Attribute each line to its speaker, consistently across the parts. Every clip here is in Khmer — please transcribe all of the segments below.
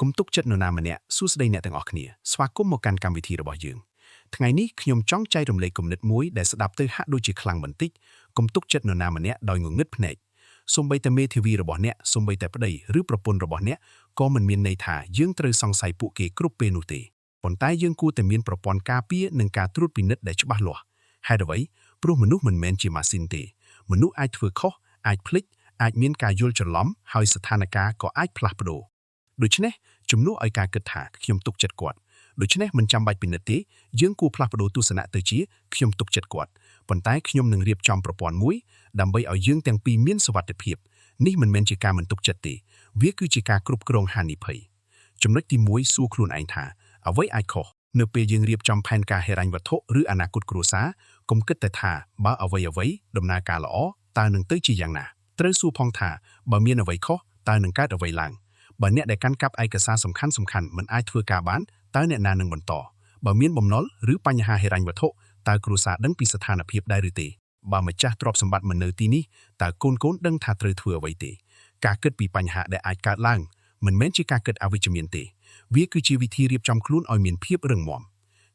Speaker 1: គុំទុកចិត្តនរណាម្នាក់សួស្តីអ្នកទាំងអស់គ្នាស្វាគមន៍មកកាន់កម្មវិធីរបស់យើងថ្ងៃនេះខ្ញុំចង់ចែករំលែកគំនិតមួយដែលស្ដាប់ទៅហាក់ដូចជាខ្លាំងបន្តិចគុំទុកចិត្តនរណាម្នាក់ដោយងងឹតភ្នែកសូម្បីតែមេធាវីរបស់អ្នកសូម្បីតែប្តីឬប្រពន្ធរបស់អ្នកក៏មិនមានន័យថាយើងត្រូវសង្ស័យពួកគេគ្រប់ពេលនោះទេប៉ុន្តែយើងគួរតែមានប្រព័ន្ធការពារនិងការត្រួតពិនិត្យដែលច្បាស់លាស់ហេតុអ្វីព្រោះមនុស្សមិនមែនជាម៉ាស៊ីនទេមនុស្សអាចធ្វើខុសអាចភ្លេចអាចមានការយល់ច្រឡំហើយស្ថានភាពក៏អាចផ្លាស់ប្ដូរដូច្នេះជំនួសឲ្យការគិតថាខ្ញុំទុកចិត្តគាត់ដូច្នេះមិនចាំបាច់ពិនិត្យទេយើងគួរផ្លាស់ប្ដូរទស្សនៈទៅជាខ្ញុំទុកចិត្តគាត់ប៉ុន្តែខ្ញុំនឹងរៀបចំប្រព័ន្ធមួយដើម្បីឲ្យយើងទាំងពីរមានសុវត្ថិភាពនេះមិនមែនជាការមិនទុកចិត្តទេវាគឺជាការគ្រប់គ្រងហានិភ័យចំណុចទី1សួរខ្លួនឯងថាអ្វីអាចខុសនៅពេលយើងរៀបចំផែនការហិរញ្ញវត្ថុឬអនាគតគ្រួសារកុំគិតតែថាបើអ្វីដំណើរការល្អតើនឹងទៅជាយ៉ាងណាត្រូវសួរផងថាបើមានអ្វីខុសតើនឹងកើតអ្វីឡើងបើអ្នកដែលកាន់កាប់ឯកសារសំខាន់មិនអាចធ្វើការបានតើអ្នកណានឹងបន្តបើមានបំណុលឬបញ្ហាហិរញ្ញវត្ថុតើគ្រួសារដឹងពីស្ថានភាពដែរឬទេបើម្ចាស់ទ្រព្យសម្បត្តិមិននៅទីនេះតើកូនដឹងថាត្រូវធ្វើអ្វីទេការគិតពីបញ្ហាដែលអាចកើតឡើងមិនមែនជាការគិតអវិជ្ជមានទេវាគឺជាវិធីរៀបចំខ្លួនឲ្យមានភាពរឹងមាំ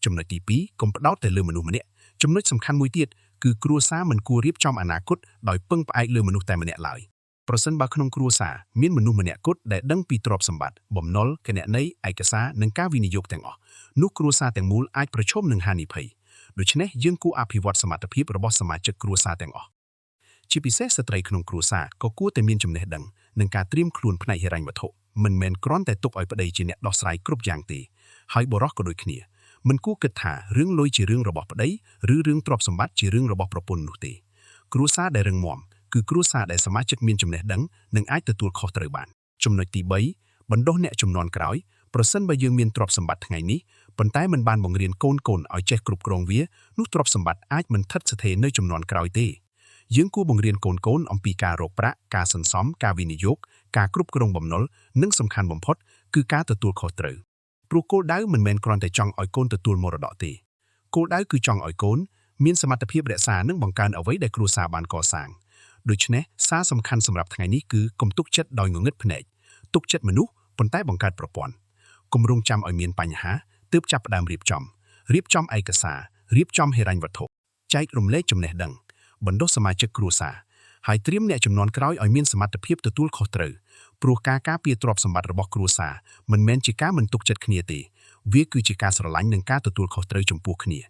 Speaker 1: ចំណុចទី2កុំផ្ដោតតែលើមនុស្សម្នាក់ចំណុចសំខាន់មួយទៀតគឺគ្រួសារមិនគួររៀបចំអនាគតដោយពឹងផ្អែកលើមនុស្សតែម្នាក់ឡើយប្រសិនបើក្នុងគ្រួសារមានមនុស្សម្នាក់គត់ដែលដឹងពីទ្រព្យសម្បត្តិបំណុលគណនេយ្យឯកសារនិងការវិនិយោគទាំងអស់នោះគ្រួសារទាំងមូលអាចប្រឈមនឹងហានិភ័យដូច្នេះយើងគួរអភិវឌ្ឍសមត្ថភាពរបស់សមាជិកគ្រួសារទាំងអស់ជាពិសេសស្ត្រីក្នុងគ្រួសារក៏គួរតែមានចំណេះដឹងនិងការត្រៀមខ្លួនផ្នែកហិរញ្ញវត្ថុមិនមែនគ្រាន់តែទុកឲ្យប្តីជាអ្នកដោះស្រាយគ្រប់យ៉ាងទេហើយបុរសក៏ដូចគ្នាមិនគួរគិតថារឿងលុយជារឿងរបស់ប្តីឬរឿងទ្រព្យសម្បត្តិជារឿងរបស់ប្រពន្ធនោះទេគ្រួសារដែលរឹងមាំគឺគ្រួសារដែលសមាជិកមានចំណេះដឹងនិងអាចទទួលខុសត្រូវបានចំណុចទី3បណ្ដុះអ្នកជំនាន់ក្រោយប្រសិនបើយើងមានទ្រព្យសម្បត្តិថ្ងៃនេះប៉ុន្តែមិនបានបង្រៀនកូនឲ្យចេះគ្រប់គ្រងវានោះទ្រព្យសម្បត្តិអាចមិនស្ថិតស្ថេរនៅជំនាន់ក្រោយទេយើងគួរបង្រៀនកូនអំពីការរកប្រាក់ការសន្សំការវិនិយោគការគ្រប់គ្រងបំណុលនិងសំខាន់បំផុតគឺការទទួលខុសត្រូវព្រោះគោលដៅមិនមែនគ្រាន់តែចង់ឲ្យកូនទទួលមរតកទេគោលដៅគឺចង់ឲ្យកូនមានសមត្ថភាពរក្សានិងបង្កើនអ្វីដែលគ្រួសារបានកសាងដូច្នេះសារសំខាន់សម្រាប់ថ្ងៃនេះគឺកុំទុកចិត្តដោយងងឹតភ្នែកទុកចិត្តមនុស្សប៉ុន្តែបង្កើតប្រព័ន្ធកុំរងចាំឲ្យមានបញ្ហាទើបចាប់ផ្ដើមរៀបចំឯកសាររៀបចំហិរញ្ញវត្ថុចែករំលែកចំណេះដឹងបណ្ដុះសមាជិកគ្រួសារហើយត្រៀមអ្នកជំនាន់ក្រោយឲ្យមានសមត្ថភាពទទួលខុសត្រូវព្រោះការការពារទ្រព្យសម្បត្តិរបស់គ្រួសារមិនមែនជាការមិនទុកចិត្តគ្នាទេវាគឺជាការស្រឡាញ់និងការទទួលខុសត្រូវចំពោះគ្នា